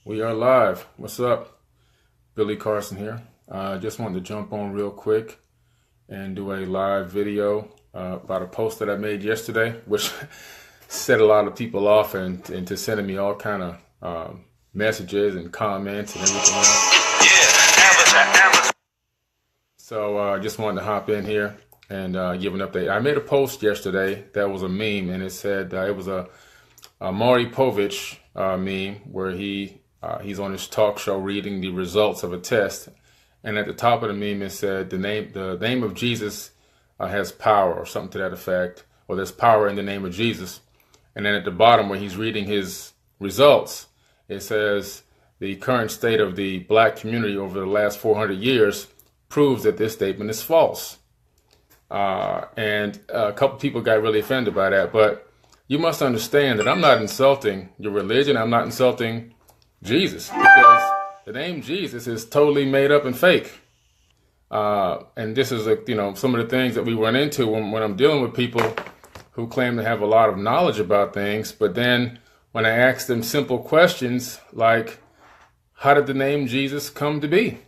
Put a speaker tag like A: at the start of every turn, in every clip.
A: We are live. What's up? Billy Carson here. Just wanted to jump on real quick and do a live video about a post that I made yesterday, which set a lot of people off and to sending me all kind of messages and comments and everything else. So I just wanted to hop in here and give an update. I made a post yesterday that was a meme, and it said it was a Maury Povich meme where he's on his talk show reading the results of a test, and at the top of the meme it said the name of Jesus has power, or something to that effect, or there's power in the name of Jesus. And then at the bottom where he's reading his results, it says the current state of the black community over the last 400 years proves that this statement is false. And a couple people got really offended by that, but you must understand that I'm not insulting your religion. I'm not insulting Jesus, because the name Jesus is totally made up and fake. And this is some of the things that we run into when I'm dealing with people who claim to have a lot of knowledge about things, but then when I ask them simple questions like, how did the name Jesus come to be?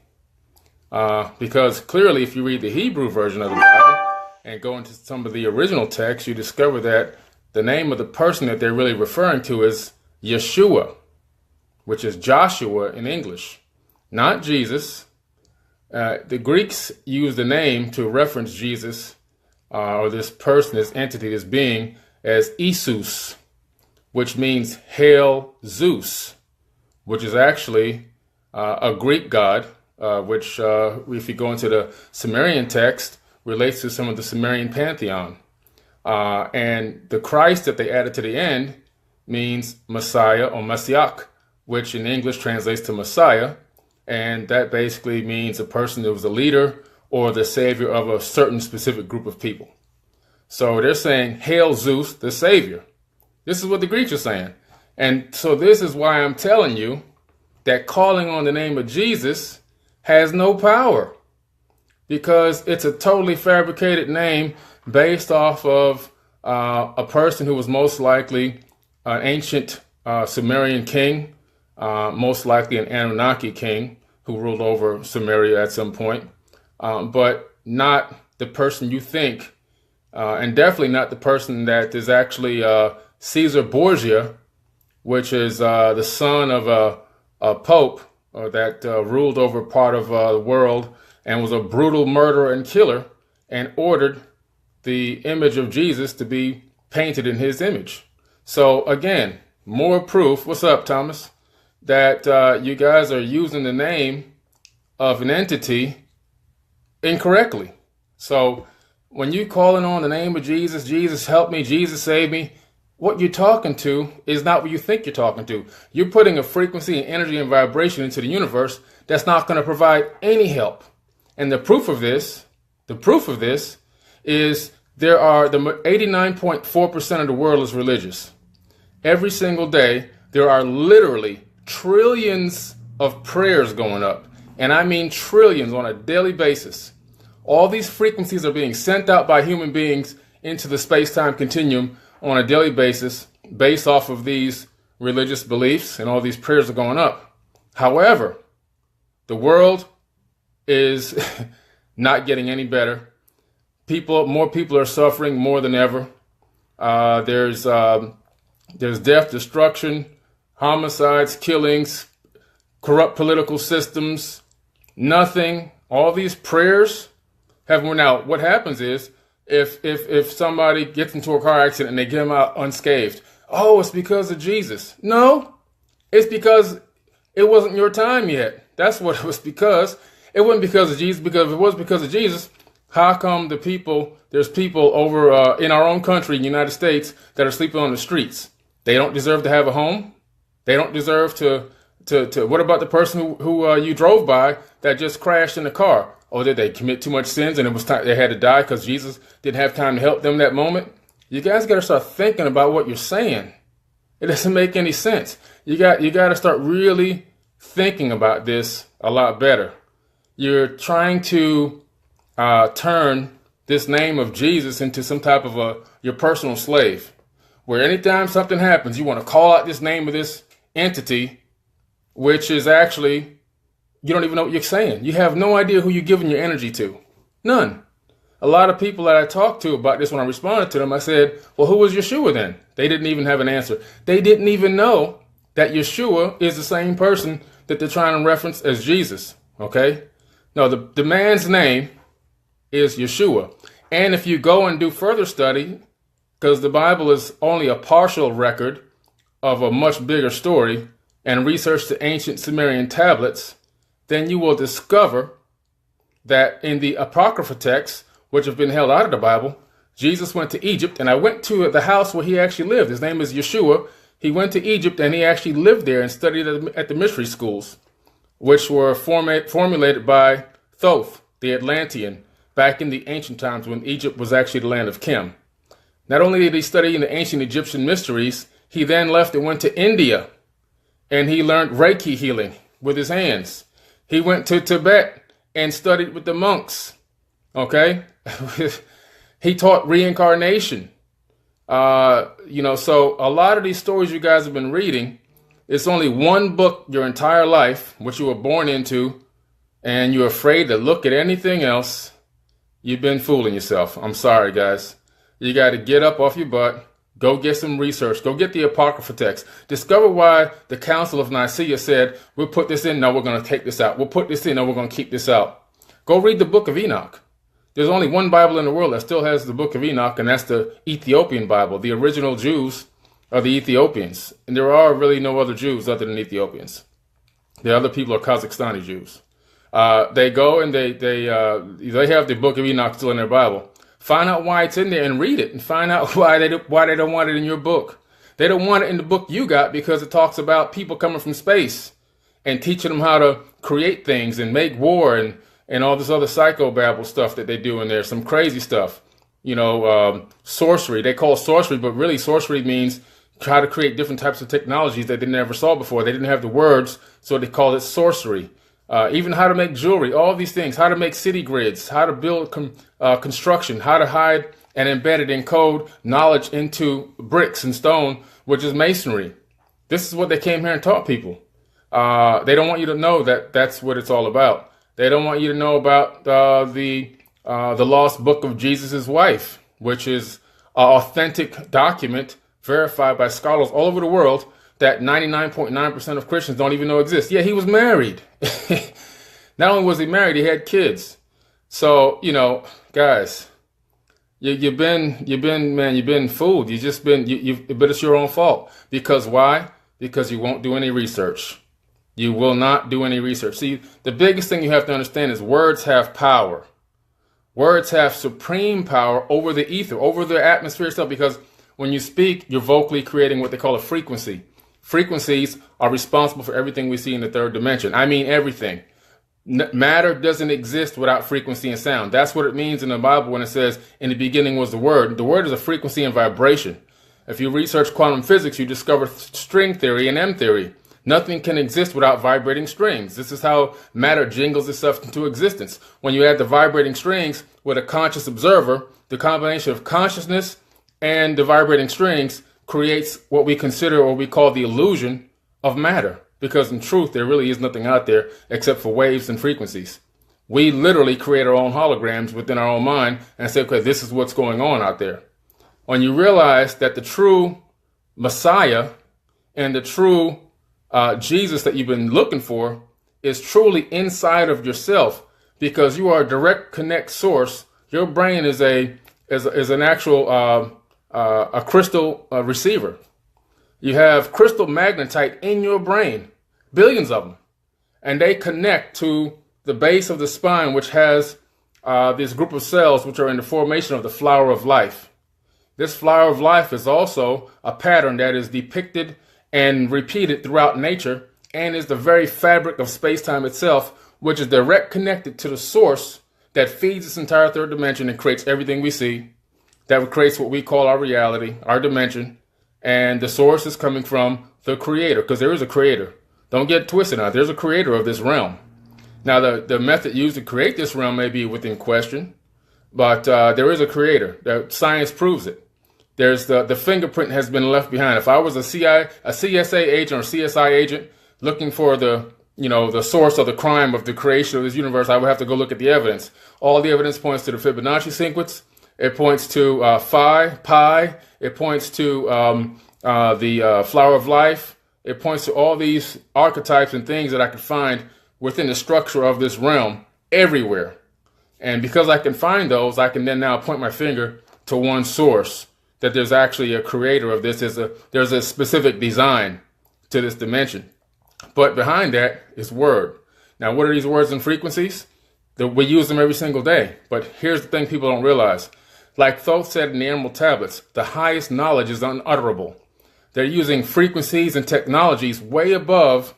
A: Because clearly, if you read the Hebrew version of the Bible and go into some of the original text, you discover that the name of the person that they're really referring to is Yeshua, which is Joshua in English, not Jesus. The Greeks use the name to reference Jesus, or this person, this entity, this being, as Isus, which means hail Zeus, which is actually a Greek god, which, if you go into the Sumerian text, relates to some of the Sumerian pantheon. And the Christ that they added to the end means Messiah or Messiah, which in English translates to Messiah. And that basically means a person that was a leader or the savior of a certain specific group of people. So they're saying, hail Zeus, the savior. This is what the Greeks are saying. And so this is why I'm telling you that calling on the name of Jesus has no power, because it's a totally fabricated name based off of a person who was most likely an ancient Sumerian king, most likely an Anunnaki king who ruled over Sumeria at some point, but not the person you think, and definitely not the person that is actually Caesar Borgia, which is the son of a pope that ruled over part of the world and was a brutal murderer and killer, and ordered the image of Jesus to be painted in his image. So again, more proof, what's up, Thomas, that you guys are using the name of an entity incorrectly. So when you calling on the name of Jesus, Jesus help me, Jesus save me, what you're talking to is not what you think you're talking to. You're putting a frequency and energy and vibration into the universe that's not going to provide any help. And the proof of this is there are the 89.4% of the world is religious. Every single day, there are literally trillions of prayers going up. And I mean trillions on a daily basis. All these frequencies are being sent out by human beings into the space-time continuum on a daily basis based off of these religious beliefs, and all these prayers are going up. However, the world is not getting any better. More people are suffering more than ever. There's death, destruction, homicides, killings, corrupt political systems. Nothing. All these prayers have worn out. What happens is, if somebody gets into a car accident and they get them out unscathed, oh, it's because of Jesus. No, it's because it wasn't your time yet. That's what it was because. It wasn't because of Jesus, because if it was because of Jesus, how come there's people over in our own country, in the United States, that are sleeping on the streets? They don't deserve to have a home. They don't deserve to what about the person who you drove by that just crashed in the car? Or did they commit too much sins and it was time they had to die because Jesus didn't have time to help them that moment? You guys got to start thinking about what you're saying. It doesn't make any sense. You got to start really thinking about this a lot better. You're trying to turn this name of Jesus into some type of your personal slave, where anytime something happens, you want to call out this name of this entity which is actually, you don't even know what you're saying. You have no idea who you're giving your energy to. None. A lot of people that I talked to about this, when I responded to them, I said, well, who was Yeshua then? They didn't even have an answer. They didn't even know that Yeshua is the same person that they're trying to reference as Jesus. Okay? No, the man's name is Yeshua. And if you go and do further study, because the Bible is only a partial record of a much bigger story, and research the ancient Sumerian tablets, then you will discover that in the Apocrypha texts, which have been held out of the Bible, Jesus went to Egypt, and I went to the house where he actually lived. His name is Yeshua. He went to Egypt, and he actually lived there and studied at the mystery schools, which were formulated by Thoth, the Atlantean, back in the ancient times when Egypt was actually the land of Kim. Not only did he study in the ancient Egyptian mysteries, he then left and went to India, and he learned Reiki healing with his hands. He went to Tibet and studied with the monks. Okay? He taught reincarnation. So a lot of these stories you guys have been reading, it's only one book your entire life, which you were born into, and you're afraid to look at anything else. You've been fooling yourself. I'm sorry, guys. You got to get up off your butt. Go get some research. Go get the Apocrypha text. Discover why the Council of Nicaea said, we'll put this in, no, we're going to take this out. We'll put this in, no, we're going to keep this out. Go read the book of Enoch. There's only one Bible in the world that still has the book of Enoch, and that's the Ethiopian Bible. The original Jews are the Ethiopians. And there are really no other Jews other than Ethiopians. The other people are Kazakhstani Jews. They go and they have the book of Enoch still in their Bible. Find out why it's in there and read it, and find out why they don't want it in your book. They don't want it in the book you got because it talks about people coming from space and teaching them how to create things and make war and all this other psychobabble stuff that they do in there. Some crazy stuff. Sorcery. They call it sorcery, but really sorcery means try to create different types of technologies that they never saw before. They didn't have the words, so they call it sorcery. Even how to make jewelry, all these things, how to make city grids, how to build construction, how to hide and embed it in code knowledge into bricks and stone, which is masonry. This is what they came here and taught people. They don't want you to know that that's what it's all about. They don't want you to know about the lost book of Jesus' wife, which is an authentic document verified by scholars all over the world that 99.9% of Christians don't even know exists. Yeah, he was married. Not only was he married, he had kids. So, guys, you've been fooled. But it's your own fault. Because why? Because you won't do any research. You will not do any research. See, the biggest thing you have to understand is words have power. Words have supreme power over the ether, over the atmosphere itself, because when you speak, you're vocally creating what they call a frequency. Frequencies are responsible for everything we see in the third dimension. I mean everything. Matter doesn't exist without frequency and sound. That's what it means in the Bible when it says, in the beginning was the Word. The Word is a frequency and vibration. If you research quantum physics, you discover string theory and M theory. Nothing can exist without vibrating strings. This is how matter jingles itself into existence. When you add the vibrating strings with a conscious observer, the combination of consciousness and the vibrating strings creates what we consider or we call the illusion of matter. Because in truth, there really is nothing out there except for waves and frequencies. We literally create our own holograms within our own mind and say, okay, this is what's going on out there. When you realize that the true Messiah and the true Jesus that you've been looking for is truly inside of yourself, because you are a direct connect source. Your brain is an actual a crystal receiver. You have crystal magnetite in your brain, billions of them, and they connect to the base of the spine, which has this group of cells which are in the formation of the flower of life. This flower of life is also a pattern that is depicted and repeated throughout nature, and is the very fabric of space-time itself, which is direct connected to the source that feeds this entire third dimension and creates everything we see, that creates what we call our reality, our dimension. And the source is coming from the creator, because there is a creator. Don't get twisted now. There's a creator of this realm. Now, the method used to create this realm may be within question, but there is a creator. Science proves it. There's the fingerprint has been left behind. If I was a CSA agent or CSI agent, looking for the source of the crime of the creation of this universe, I would have to go look at the evidence. All the evidence points to the Fibonacci sequence. It points to pi. It points to the flower of life. It points to all these archetypes and things that I could find within the structure of this realm everywhere. And because I can find those, I can then now point my finger to one source, that there's actually a creator of this. There's a specific design to this dimension. But behind that is word. Now, what are these words and frequencies? We use them every single day. But here's the thing people don't realize. Like Thoth said in the Emerald Tablets, the highest knowledge is unutterable. They're using frequencies and technologies way above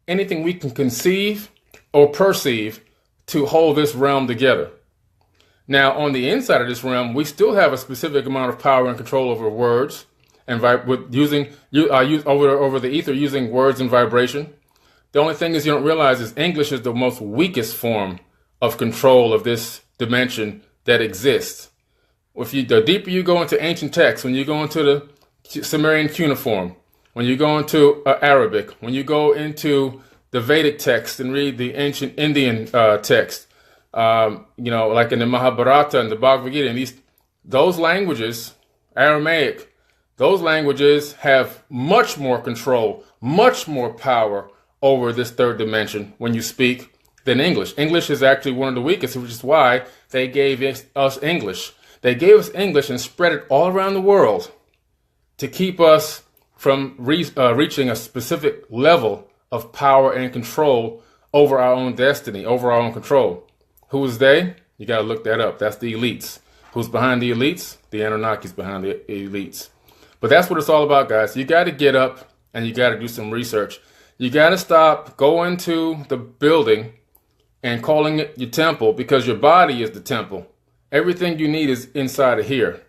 A: anything we can conceive or perceive to hold this realm together. Now, on the inside of this realm, we still have a specific amount of power and control over words, and over the ether using words and vibration. The only thing is you don't realize is English is the most weakest form of control of this dimension that exists. The deeper you go into ancient texts, when you go into the Sumerian cuneiform, when you go into Arabic, when you go into the Vedic text and read the ancient Indian text, like in the Mahabharata and the Bhagavad Gita, and those languages, Aramaic, those languages have much more control, much more power over this third dimension when you speak than English. English is actually one of the weakest, which is why they gave us English. They gave us English and spread it all around the world to keep us from reaching a specific level of power and control over our own destiny, over our own control. Who is they? You got to look that up. That's the elites. Who's behind the elites? The Anunnakis behind the elites. But that's what it's all about, guys. You got to get up and you got to do some research. You got to stop going to the building and calling it your temple, because your body is the temple. Everything you need is inside of here.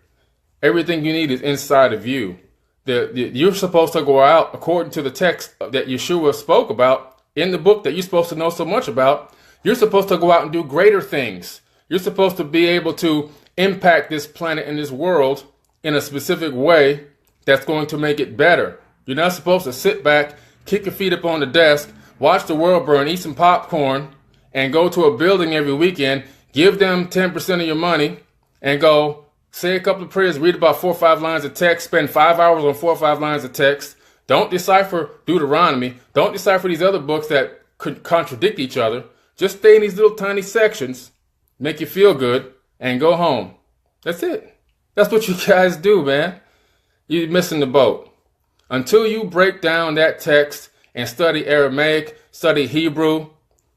A: Everything you need is inside of you. You're supposed to go out according to the text that Yeshua spoke about in the book that you're supposed to know so much about. You're supposed to go out and do greater things. You're supposed to be able to impact this planet and this world in a specific way that's going to make it better. You're not supposed to sit back, kick your feet up on the desk, watch the world burn, eat some popcorn, and go to a building every weekend, give them 10% of your money, and go say a couple of prayers, read about 4 or 5 lines of text, spend 5 hours on 4 or 5 lines of text. Don't decipher Deuteronomy. Don't decipher these other books that could contradict each other. Just stay in these little tiny sections, make you feel good, and go home. That's it. That's what you guys do, man. You're missing the boat. Until you break down that text and study Aramaic, study Hebrew,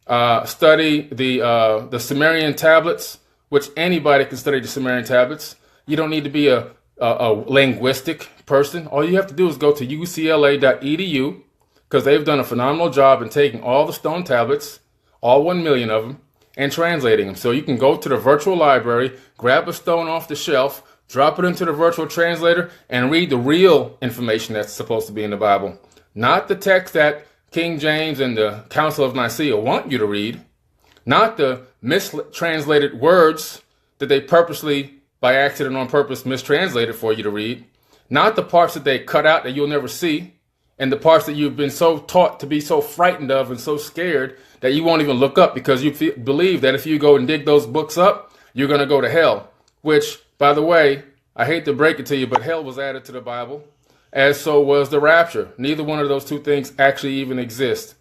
A: study the Sumerian tablets, which anybody can study the Sumerian tablets. You don't need to be a linguistic person. All you have to do is go to ucla.edu, because they've done a phenomenal job in taking all the stone tablets, all 1 million of them, and translating them. So you can go to the virtual library, grab a stone off the shelf, drop it into the virtual translator, and read the real information that's supposed to be in the Bible. Not the text that King James and the Council of Nicaea want you to read. Not the mistranslated words that they purposely, by accident on purpose, mistranslated for you to read. Not the parts that they cut out that you'll never see. And the parts that you've been so taught to be so frightened of and so scared that you won't even look up, because you believe that if you go and dig those books up, you're going to go to hell. Which, by the way, I hate to break it to you, but hell was added to the Bible, as so was the rapture. Neither one of those two things actually even exist.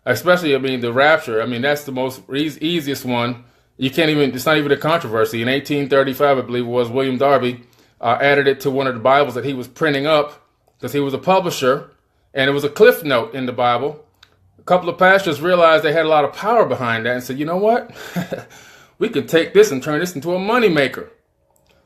A: Especially, the rapture, that's the most easiest one. It's not even a controversy. In 1835, I believe it was, William Darby added it to one of the Bibles that he was printing up, because he was a publisher, and it was a cliff note in the Bible. A couple of pastors realized they had a lot of power behind that and said, you know what? We can take this and turn this into a moneymaker.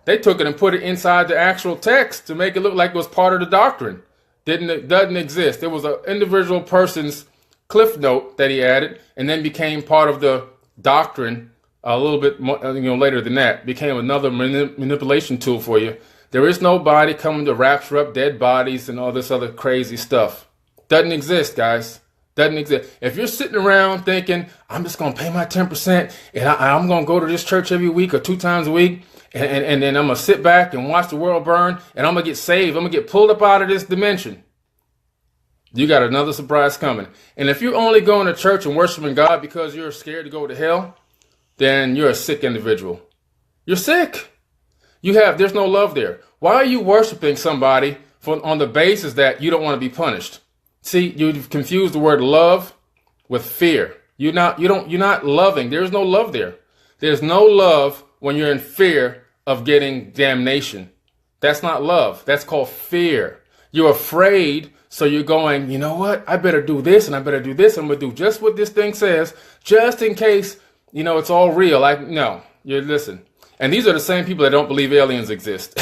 A: They took it and put it inside the actual text to make it look like it was part of the doctrine. Doesn't exist. It was an individual person's cliff note that he added, and then became part of the doctrine a little bit more, later than that. Became another manipulation tool for you. There is nobody coming to rapture up dead bodies and all this other crazy stuff. Doesn't exist, guys. Doesn't exist. If you're sitting around thinking, I'm just going to pay my 10% and I'm going to go to this church every week or 2 times a week, and then I'm going to sit back and watch the world burn, and I'm going to get saved, I'm going to get pulled up out of this dimension, You got another surprise coming. And if you're only going to church and worshiping God because you're scared to go to hell, then you're a sick individual. You're sick. There's no love there. Why are you worshiping somebody on the basis that you don't want to be punished? See, you've confused the word love with fear. You're not loving. There's no love there. There's no love when you're in fear of getting damnation. That's not love. That's called fear. You're afraid, so you're going, you know what? I better do this and I better do this. I'm going to do just what this thing says, just in case, it's all real. No, listen. And these are the same people that don't believe aliens exist.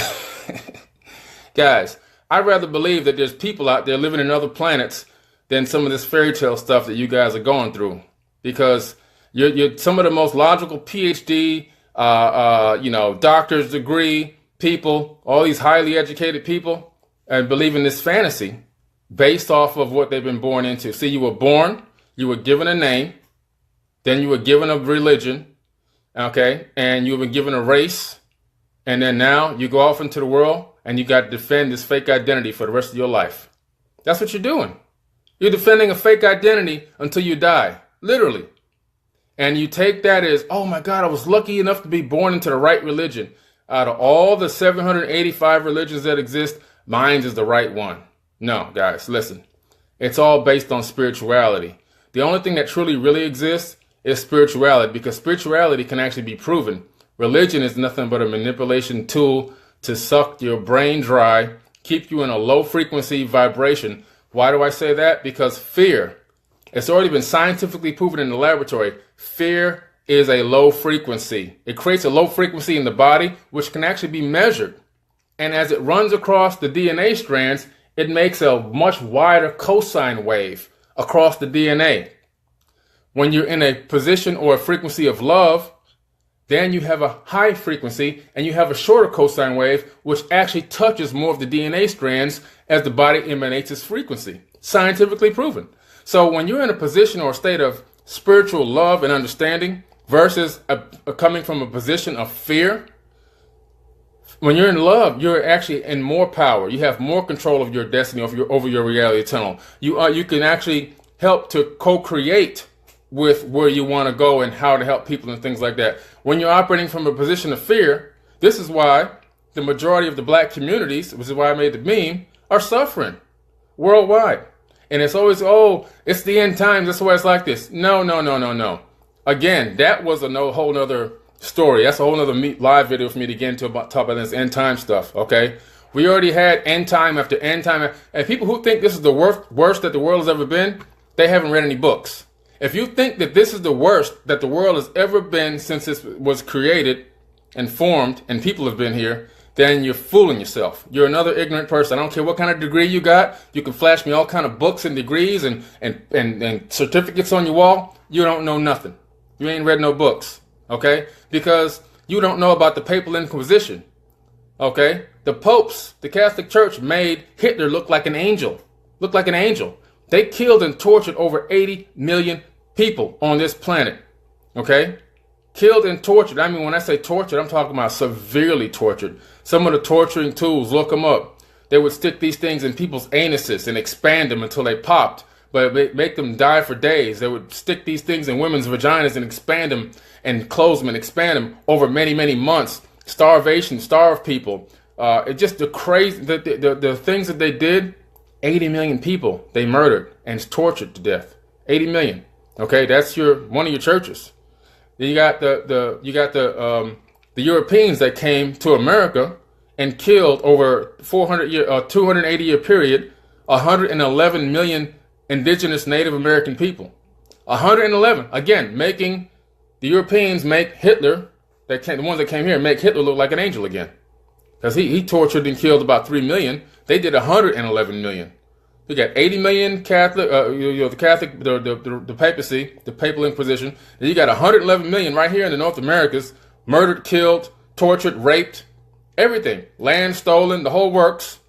A: Guys, I'd rather believe that there's people out there living in other planets than some of this fairy tale stuff that you guys are going through. Because you're some of the most logical PhD, doctor's degree people, all these highly educated people, and believe in this fantasy based off of what they've been born into. See, you were born, you were given a name, then you were given a religion, okay, and you've been given a race, and then now you go off into the world and you got to defend this fake identity for the rest of your life. That's what you're doing. You're defending a fake identity until you die, literally. And you take that as, oh my God, I was lucky enough to be born into the right religion. Out of all the 785 religions that exist, mine is the right one. No, guys, listen. It's all based on spirituality. The only thing that truly really exists is spirituality, because spirituality can actually be proven. Religion is nothing but a manipulation tool to suck your brain dry, keep you in a low frequency vibration. Why do I say that? Because fear, it's already been scientifically proven in the laboratory. Fear is a low frequency. It creates a low frequency in the body, which can actually be measured. And as it runs across the DNA strands, it makes a much wider cosine wave across the DNA. When you're in a position or a frequency of love, then you have a high frequency and you have a shorter cosine wave, which actually touches more of the DNA strands as the body emanates its frequency. Scientifically proven. So when you're in a position or a state of spiritual love and understanding versus coming from a position of fear, when you're in love, you're actually in more power. You have more control of your destiny, over your reality tunnel. You can actually help to co-create with where you want to go and how to help people and things like that. When you're operating from a position of fear, this is why the majority of the black communities, which is why I made the meme, are suffering worldwide. And it's always, it's the end times. That's why it's like this. No. Again, that was a whole nother story. That's a whole nother live video for me to get into talk about this end time stuff. Okay. We already had end time after end time. And people who think this is the worst that the world has ever been, they haven't read any books. If you think that this is the worst that the world has ever been since it was created and formed and people have been here, then you're fooling yourself. You're another ignorant person. I don't care what kind of degree you got. You can flash me all kind of books and degrees and certificates on your wall. You don't know nothing. You ain't read no books, okay? Because you don't know about the Papal Inquisition, okay? The popes, the Catholic Church made Hitler look like an angel. Look like an angel. They killed and tortured over 80 million people on this planet, okay? Killed and tortured. I mean, when I say tortured, I'm talking about severely tortured. Some of the torturing tools, look them up. They would stick these things in people's anuses and expand them until they popped, but make them die for days. They would stick these things in women's vaginas and expand them and close them and expand them over many, many months. Starvation, starve people. It just the crazy, the things that they did. 80 million people they murdered and tortured to death. 80 million. Okay, that's one of your churches. Then you got the Europeans that came to America and killed over 280 year period, 111 million indigenous Native American people. 111. Again, making the Europeans make Hitler, the ones that came here, make Hitler look like an angel again. Because he tortured and killed about 3 million. They did 111 million. You got 80 million Catholic, the Catholic, the papacy, the Papal Inquisition. And you got 111 million right here in the North Americas, murdered, killed, tortured, raped, everything, land stolen, the whole works.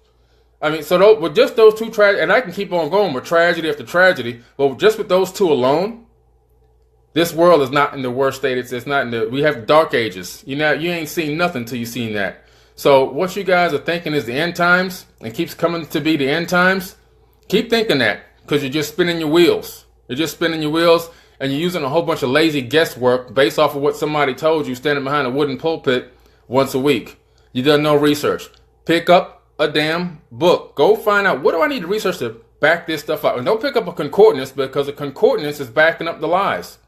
A: I mean, so with just those two tragedies, and I can keep on going with tragedy after tragedy, but just with those two alone, this world is not in the worst state. It's not we have dark ages. You ain't seen nothing till you seen that. So what you guys are thinking is the end times and keeps coming to be the end times, keep thinking that. because you're just spinning your wheels. You're just spinning your wheels, and you're using a whole bunch of lazy guesswork based off of what somebody told you standing behind a wooden pulpit once a week. You done no research. Pick up a damn book. Go find out, what do I need to research to back this stuff up? And don't pick up a concordance, because a concordance is backing up the lies.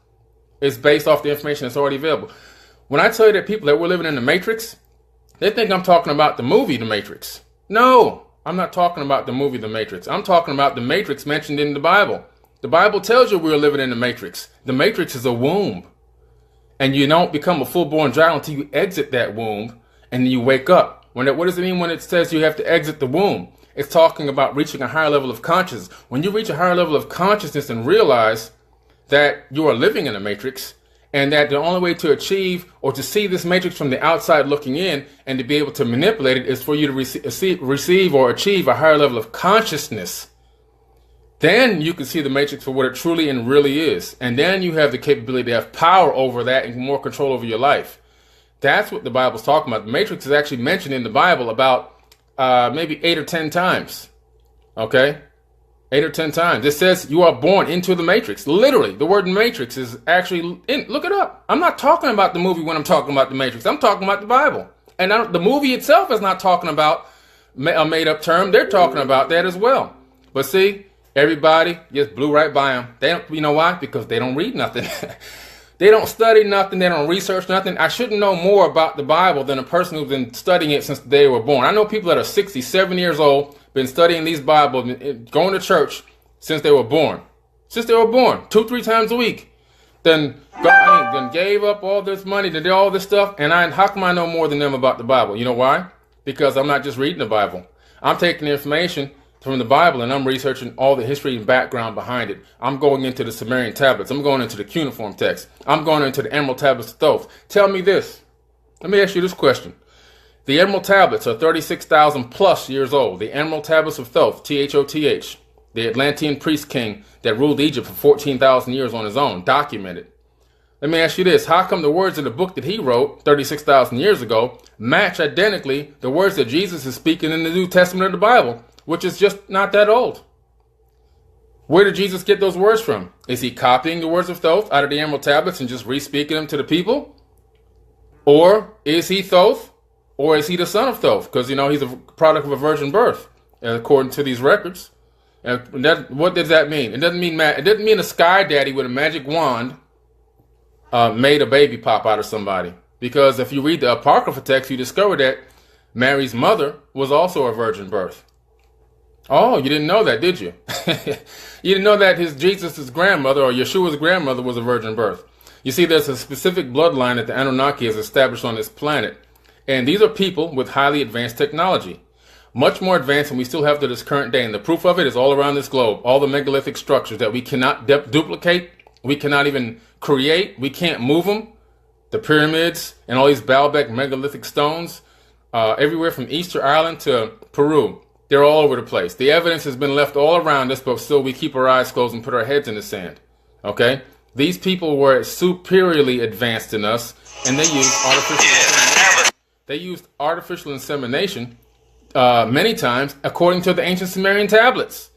A: It's based off the information that's already available. When I tell you that people that we're living in the Matrix, they think I'm talking about the movie The Matrix. No, I'm not talking about the movie The Matrix. I'm talking about the Matrix mentioned in the Bible. The Bible tells you we're living in the Matrix. The Matrix is a womb. And you don't become a full-born child until you exit that womb and you wake up. What does it mean when it says you have to exit the womb? It's talking about reaching a higher level of consciousness. When you reach a higher level of consciousness and realize that you are living in a matrix, and that the only way to achieve or to see this matrix from the outside looking in and to be able to manipulate it is for you to receive or achieve a higher level of consciousness. Then you can see the matrix for what it truly and really is. And then you have the capability to have power over that and more control over your life. That's what the Bible's talking about. The matrix is actually mentioned in the Bible about maybe 8 or 10 times. Okay? 8 or 10 times. It says you are born into the matrix. Literally, the word matrix is actually, look it up. I'm not talking about the movie when I'm talking about the matrix. I'm talking about the Bible. And the movie itself is not talking about a made-up term. They're talking about that as well. But see, everybody just blew right by them. They don't, you know why? Because they don't read nothing. They don't study nothing. They don't research nothing. I shouldn't know more about the Bible than a person who's been studying it since the day they were born. I know people that are 60, 70 years old, been studying these Bibles, going to church since they were born. Since they were born, 2-3 times a week. Then gave up all this money to do all this stuff, and how come I know more than them about the Bible? You know why? Because I'm not just reading the Bible. I'm taking the information from the Bible and I'm researching all the history and background behind it. I'm going into the Sumerian tablets. I'm going into the cuneiform text. I'm going into the Emerald Tablets of Thoth. Tell me this. Let me ask you this question. The Emerald Tablets are 36,000 plus years old. The Emerald Tablets of Thoth, Thoth, the Atlantean priest king that ruled Egypt for 14,000 years on his own, documented. Let me ask you this. How come the words in the book that he wrote 36,000 years ago match identically the words that Jesus is speaking in the New Testament of the Bible, which is just not that old? Where did Jesus get those words from? Is he copying the words of Thoth out of the Emerald Tablets and just re-speaking them to the people? Or is he Thoth? Or is he the son of Thoth? Because, he's a product of a virgin birth, according to these records. And what does that mean? It doesn't mean a sky daddy with a magic wand made a baby pop out of somebody. Because if you read the Apocrypha text, you discover that Mary's mother was also a virgin birth. Oh, you didn't know that, did you? You didn't know that Jesus' grandmother, or Yeshua's grandmother, was a virgin birth. You see, there's a specific bloodline that the Anunnaki has established on this planet. And these are people with highly advanced technology. Much more advanced than we still have to this current day. And the proof of it is all around this globe. All the megalithic structures that we cannot duplicate. We cannot even create. We can't move them. The pyramids and all these Baalbek megalithic stones. Everywhere from Easter Island to Peru. They're all over the place. The evidence has been left all around us, but still we keep our eyes closed and put our heads in the sand. Okay? These people were superiorly advanced than us. And they used artificial insemination. They used artificial insemination many times, according to the ancient Sumerian tablets.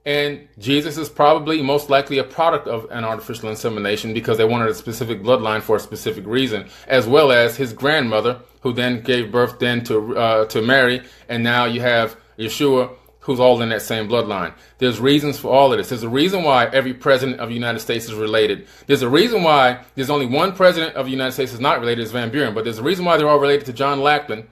A: And Jesus is probably most likely a product of an artificial insemination because they wanted a specific bloodline for a specific reason, as well as his grandmother, who then gave birth then to Mary, and now you have Yeshua, who's all in that same bloodline. There's reasons for all of this. There's a reason why every president of the United States is related. There's a reason why there's only one president of the United States is not related, is Van Buren, but there's a reason why they're all related to John Lackland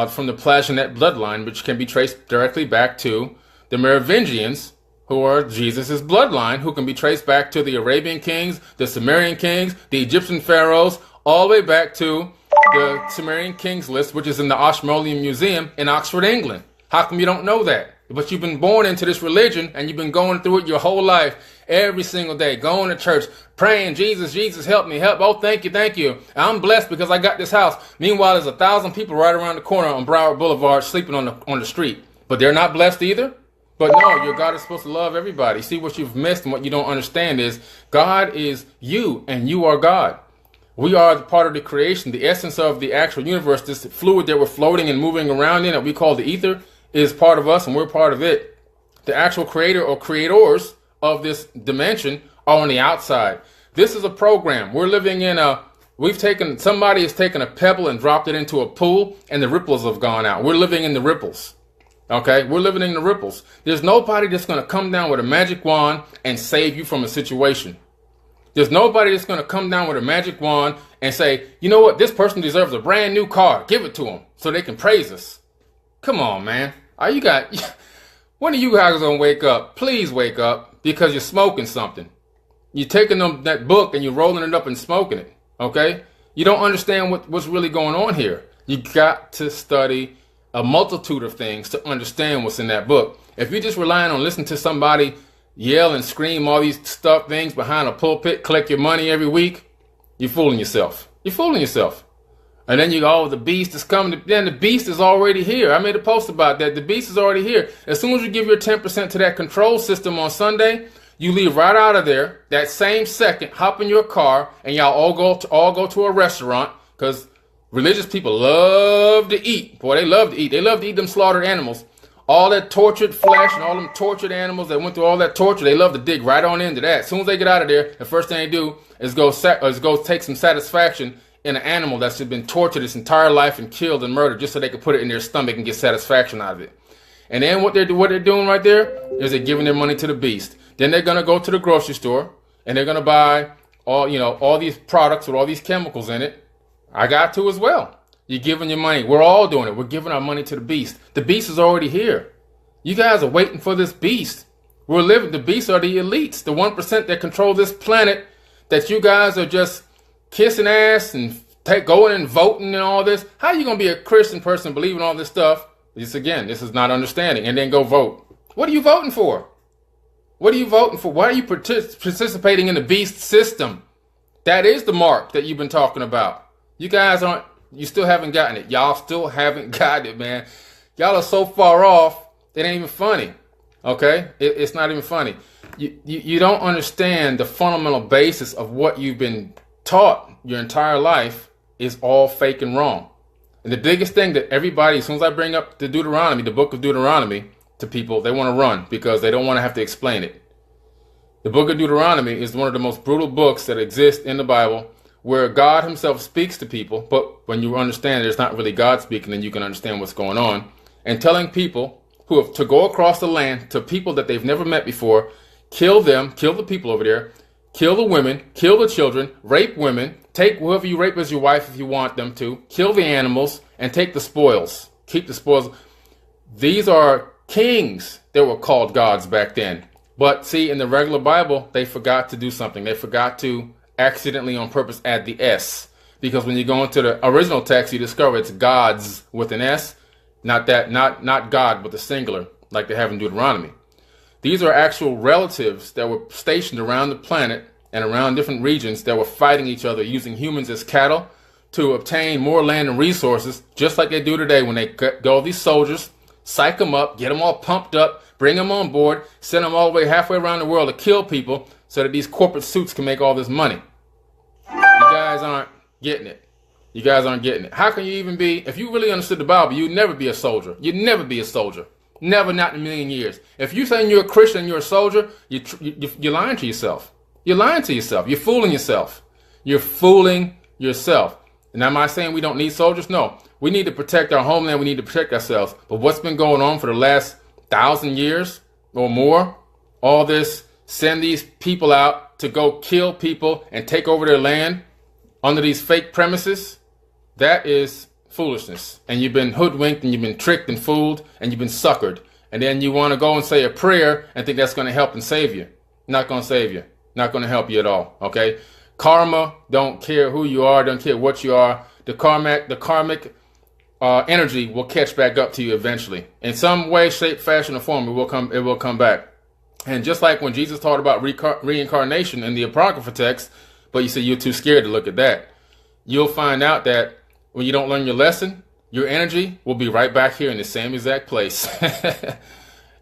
A: from the Plantagenet bloodline, which can be traced directly back to the Merovingians, who are Jesus' bloodline, who can be traced back to the Arabian kings, the Sumerian kings, the Egyptian pharaohs, all the way back to the Sumerian kings list, which is in the Ashmolean Museum in Oxford, England. How come you don't know that? But you've been born into this religion and you've been going through it your whole life, every single day, going to church, praying, Jesus, Jesus, help me, help. Oh, thank you, thank you. I'm blessed because I got this house. Meanwhile, there's 1,000 people right around the corner on Broward Boulevard sleeping on the street. But they're not blessed either? But no, your God is supposed to love everybody. See, what you've missed and what you don't understand is God is you and you are God. We are part of the creation, the essence of the actual universe, this fluid that we're floating and moving around in that we call the ether is part of us and we're part of it. The actual creator or creators of this dimension are on the outside. This is a program. We're living in somebody has taken a pebble and dropped it into a pool, and the ripples have gone out. We're living in the ripples. Okay, we're living in the ripples. There's nobody that's going to come down with a magic wand and save you from a situation. There's nobody that's going to come down with a magic wand and say, you know what, this person deserves a brand new car. Give it to them so they can praise us. Come on, man. When are you guys going to wake up? Please wake up, because you're smoking something. You're taking that book and you're rolling it up and smoking it. Okay? You don't understand what's really going on here. You got to study a multitude of things to understand what's in that book. If you're just relying on listening to somebody yell and scream all these things behind a pulpit, collect your money every week, you're fooling yourself. You're fooling yourself. And then you go, oh, the beast is coming. Then the beast is already here. I made a post about that. The beast is already here. As soon as you give your 10% to that control system on Sunday, you leave right out of there that same second, hop in your car, and y'all all go to a restaurant, because religious people love to eat. Boy, they love to eat. They love to eat them slaughtered animals. All that tortured flesh and all them tortured animals that went through all that torture, they love to dig right on into that. As soon as they get out of there, the first thing they do is go take some satisfaction in an animal that's just been tortured its entire life and killed and murdered, just so they could put it in their stomach and get satisfaction out of it. And then what they're doing right there is they're giving their money to the beast. Then they're gonna go to the grocery store and they're gonna buy all these products with all these chemicals in it. I got to as well. You're giving your money. We're all doing it. We're giving our money to the beast. The beast is already here. You guys are waiting for this beast. The beasts are the elites, the 1% that control this planet, that you guys are just kissing ass and going and voting and all this. How are you going to be a Christian person believing all this stuff? This is not understanding. And then go vote. What are you voting for? What are you voting for? Why are you participating in the beast system? That is the mark that you've been talking about. You still haven't gotten it. Y'all still haven't gotten it, man. Y'all are so far off, it ain't even funny. Okay? It's not even funny. You don't understand the fundamental basis of what you've been taught your entire life is all fake and wrong. And the biggest thing that everybody, as soon as I bring up the book of Deuteronomy, to people, they want to run because they don't want to have to explain it. The book of Deuteronomy is one of the most brutal books that exist in the Bible, where God himself speaks to people, but when you understand there's not really God speaking, then you can understand what's going on, and telling people who have to go across the land to people that they've never met before, kill them, kill the people over there, kill the women, kill the children, rape women, take whoever you rape as your wife if you want them to, kill the animals, and take the spoils. Keep the spoils. These are kings that were called gods back then. But see, in the regular Bible, they forgot to do something. They forgot to accidentally on purpose add the S. Because when you go into the original text, you discover it's gods with an S, not God, but the singular, like they have in Deuteronomy. These are actual relatives that were stationed around the planet and around different regions that were fighting each other, using humans as cattle to obtain more land and resources, just like they do today when they go these soldiers, psych them up, get them all pumped up, bring them on board, send them all the way halfway around the world to kill people so that these corporate suits can make all this money. You guys aren't getting it. You guys aren't getting it. How can you even be, if you really understood the Bible, you'd never be a soldier. You'd never be a soldier. Never, not in a million years. If you're saying you're a Christian and you're a soldier, you're lying to yourself. You're lying to yourself. You're fooling yourself. You're fooling yourself. And am I saying we don't need soldiers? No. We need to protect our homeland. We need to protect ourselves. But what's been going on for the last 1,000 years or more? All this, send these people out to go kill people and take over their land under these fake premises. That is foolishness. And you've been hoodwinked and you've been tricked and fooled and you've been suckered. And then you want to go and say a prayer and think that's going to help and save you. Not going to save you. Not going to help you at all. Okay? Karma, don't care who you are, don't care what you are. The karmic energy will catch back up to you eventually. In some way, shape, fashion, or form, it will come back. And just like when Jesus taught about reincarnation in the Apocrypha text, but you say you're too scared to look at that, you'll find out that when you don't learn your lesson, your energy will be right back here in the same exact place.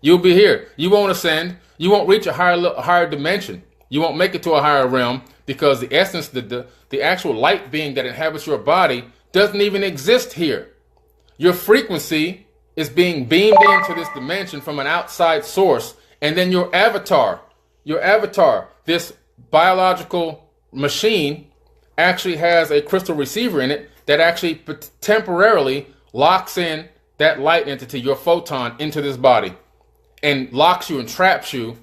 A: You'll be here. You won't ascend. You won't reach a higher dimension. You won't make it to a higher realm because the essence, the actual light being that inhabits your body doesn't even exist here. Your frequency is being beamed into this dimension from an outside source, and then your avatar, your avatar, this biological machine, actually has a crystal receiver in it that actually temporarily locks in that light entity, your photon, into this body and locks you and traps you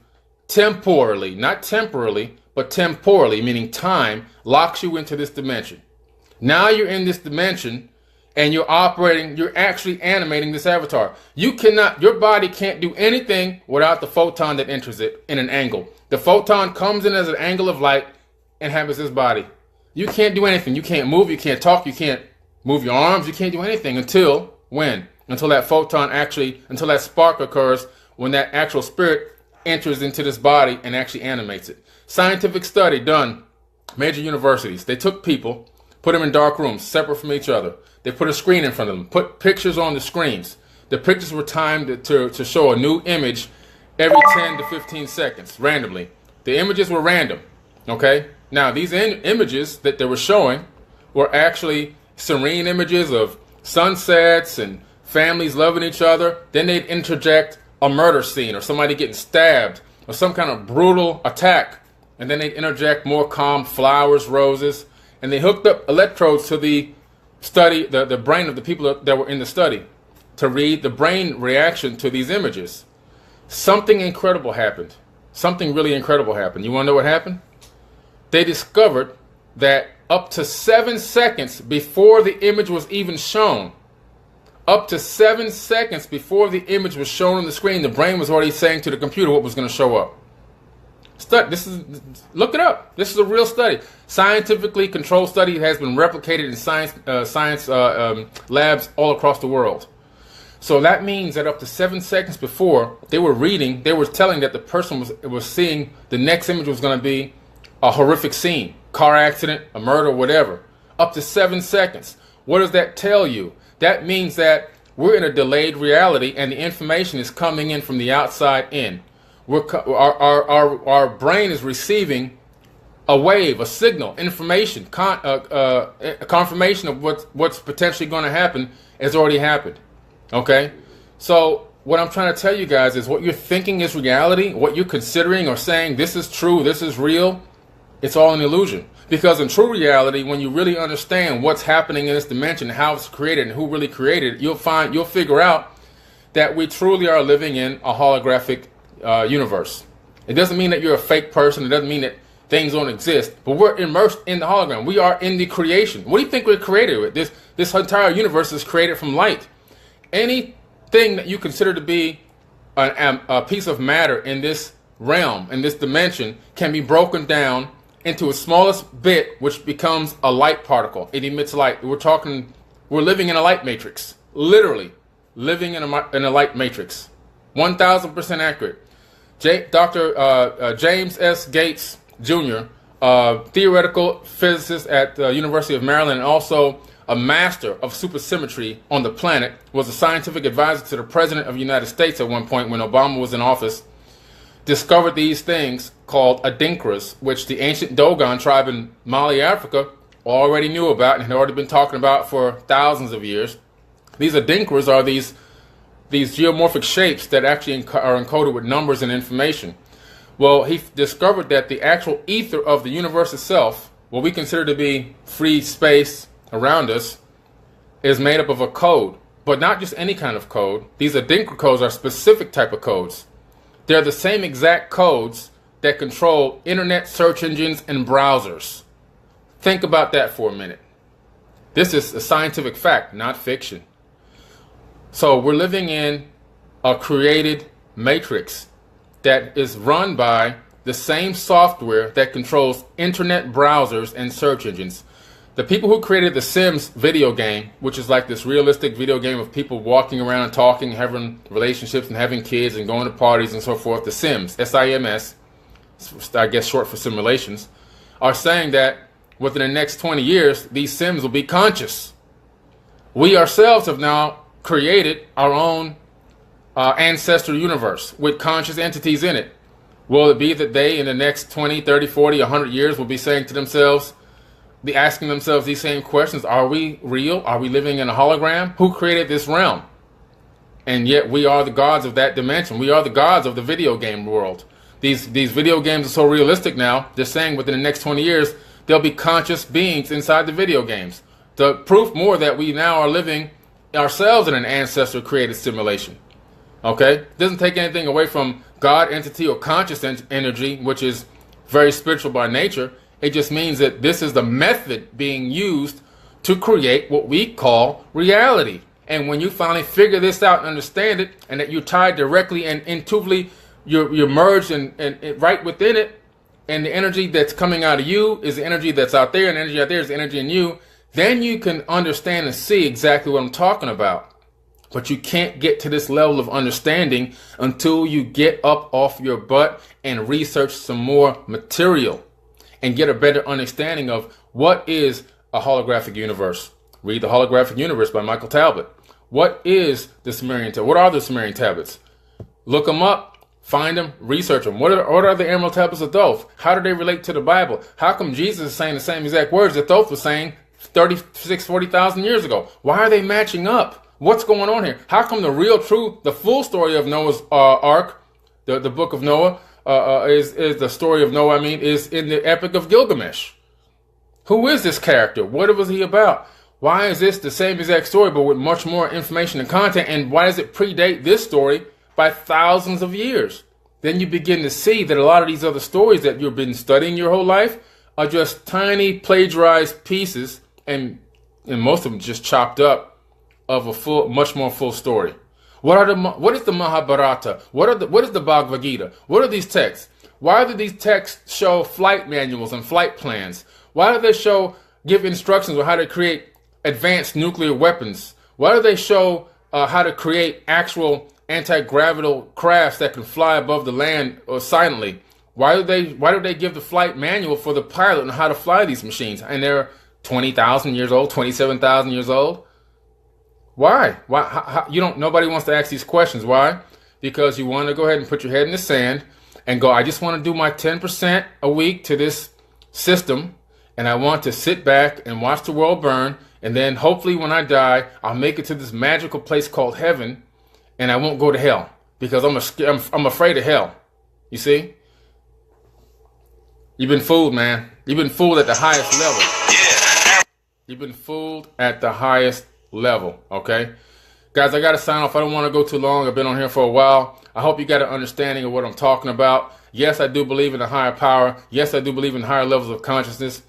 A: temporally, not temporarily, but temporally, meaning time, locks you into this dimension. Now you're in this dimension and you're actually animating this avatar. Your body can't do anything without the photon that enters it in an angle. The photon comes in as an angle of light and inhabits this body. You can't do anything. You can't move, you can't talk, you can't move your arms, you can't do anything until when? Until that photon until that spark occurs, when that actual spirit enters into this body and actually animates it. Scientific study done, major universities. They took people, put them in dark rooms, separate from each other. They put a screen in front of them, put pictures on the screens. The pictures were timed to show a new image every 10 to 15 seconds, randomly. The images were random, okay? Now, these images that they were showing were actually serene images of sunsets and families loving each other. Then they'd interject a murder scene or somebody getting stabbed or some kind of brutal attack. And then they'd interject more calm flowers, roses. And they hooked up electrodes to the study, the brain of the people that were in the study to read the brain reaction to these images. Something incredible happened. Something really incredible happened. You want to know what happened? They discovered that up to 7 seconds before the image was even shown, up to 7 seconds before the image was shown on the screen, the brain was already saying to the computer what was going to show up. Look it up. This is a real study. Scientifically controlled study has been replicated in science labs all across the world. So that means that up to 7 seconds before they were telling that the person was seeing the next image was going to be a horrific scene, car accident, a murder, whatever. Up to 7 seconds. What does that tell you? That means that we're in a delayed reality and the information is coming in from the outside in. Our brain is receiving a wave, a signal, information, a confirmation of what's potentially going to happen has already happened. Okay? So what I'm trying to tell you guys is what you're thinking is reality, what you're considering or saying, this is true, this is real, it's all an illusion. Because in true reality, when you really understand what's happening in this dimension, how it's created and who really created it, you'll figure out that we truly are living in a holographic universe. It doesn't mean that you're a fake person. It doesn't mean that things don't exist. But we're immersed in the hologram. We are in the creation. What do you think we're created with? This entire universe is created from light. Anything that you consider to be a piece of matter in this realm, in this dimension, can be broken down into its smallest bit, which becomes a light particle. It emits light. We're living in a light matrix. Literally living in a light matrix. 1,000% accurate. Dr. James S. Gates Jr., theoretical physicist at the University of Maryland and also a master of supersymmetry on the planet, was a scientific advisor to the President of the United States at one point when Obama was in office, discovered these things called adinkras, which the ancient Dogon tribe in Mali, Africa, already knew about and had already been talking about for thousands of years. These adinkras are these geomorphic shapes that actually are encoded with numbers and information. Well, he discovered that the actual ether of the universe itself, what we consider to be free space around us, is made up of a code, but not just any kind of code. These adinkra codes are specific type of codes. They're the same exact codes that control internet search engines and browsers. Think about that for a minute. This is a scientific fact, not fiction. So we're living in a created matrix that is run by the same software that controls internet browsers and search engines. The people who created the Sims video game, which is like this realistic video game of people walking around and talking, having relationships and having kids and going to parties and so forth, the Sims, S-I-M-S, I guess short for simulations, are saying that within the next 20 years, these Sims will be conscious. We ourselves have now created our own ancestral universe with conscious entities in it. Will it be that they, in the next 20, 30, 40, 100 years, will be saying to themselves, be asking themselves these same questions? Are we real? Are we living in a hologram? Who created this realm? And yet we are the gods of that dimension. We are the gods of the video game world. These video games are so realistic now. They're saying within the next 20 years, there'll be conscious beings inside the video games. The proof more that we now are living ourselves in an ancestor-created simulation. Okay? It doesn't take anything away from God, entity, or conscious energy, which is very spiritual by nature. It just means that this is the method being used to create what we call reality. And when you finally figure this out and understand it, and that you're tied directly and intuitively, you're merged and right within it, and the energy that's coming out of you is the energy that's out there, and the energy out there is the energy in you, then you can understand and see exactly what I'm talking about. But you can't get to this level of understanding until you get up off your butt and research some more material and get a better understanding of what is a holographic universe. Read The Holographic Universe by Michael Talbot. What is the Sumerian tablets? What are the Sumerian tablets? Look them up, find them, research them. What are the Emerald Tablets of Thoth? How do they relate to the Bible? How come Jesus is saying the same exact words that Thoth was saying 40,000 years ago? Why are they matching up? What's going on here? How come the real true, the full story of Noah's Ark, the book of Noah, is the story of Noah, is in the Epic of Gilgamesh? Who is this character? What was he about? Why is this the same exact story but with much more information and content? And why does it predate this story by thousands of years? Then you begin to see that a lot of these other stories that you've been studying your whole life are just tiny plagiarized pieces, and most of them just chopped up, of a much more full story. What is the Mahabharata? What is the Bhagavad Gita? What are these texts? Why do these texts show flight manuals and flight plans? Why do they give instructions on how to create advanced nuclear weapons? Why do they show how to create actual anti-gravital crafts that can fly above the land or silently? Why do they give the flight manual for the pilot on how to fly these machines? And they're 20,000 years old, 27,000 years old. Why? Nobody wants to ask these questions. Why? Because you want to go ahead and put your head in the sand and go, I just want to do my 10% a week to this system, and I want to sit back and watch the world burn, and then hopefully when I die, I'll make it to this magical place called heaven, and I won't go to hell because I'm afraid of hell. You see? You've been fooled, man. You've been fooled at the highest level. Yeah. You've been fooled at the highest level. Okay, guys, I gotta sign off. I don't want to go too long. I've been on here for a while. I hope you got an understanding of what I'm talking about. Yes, I do believe in a higher power. Yes, I do believe in higher levels of consciousness.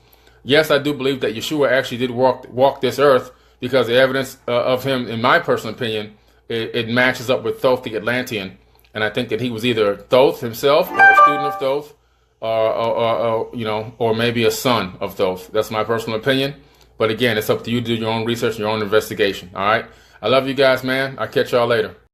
A: Yes, I do believe that Yeshua actually did walk this earth, because the evidence of him, in my personal opinion, it matches up with Thoth the Atlantean, and I think that he was either Thoth himself or a student of Thoth, or maybe a son of Thoth. That's my personal opinion. But again, it's up to you to do your own research and your own investigation. All right. I love you guys, man. I'll catch y'all later.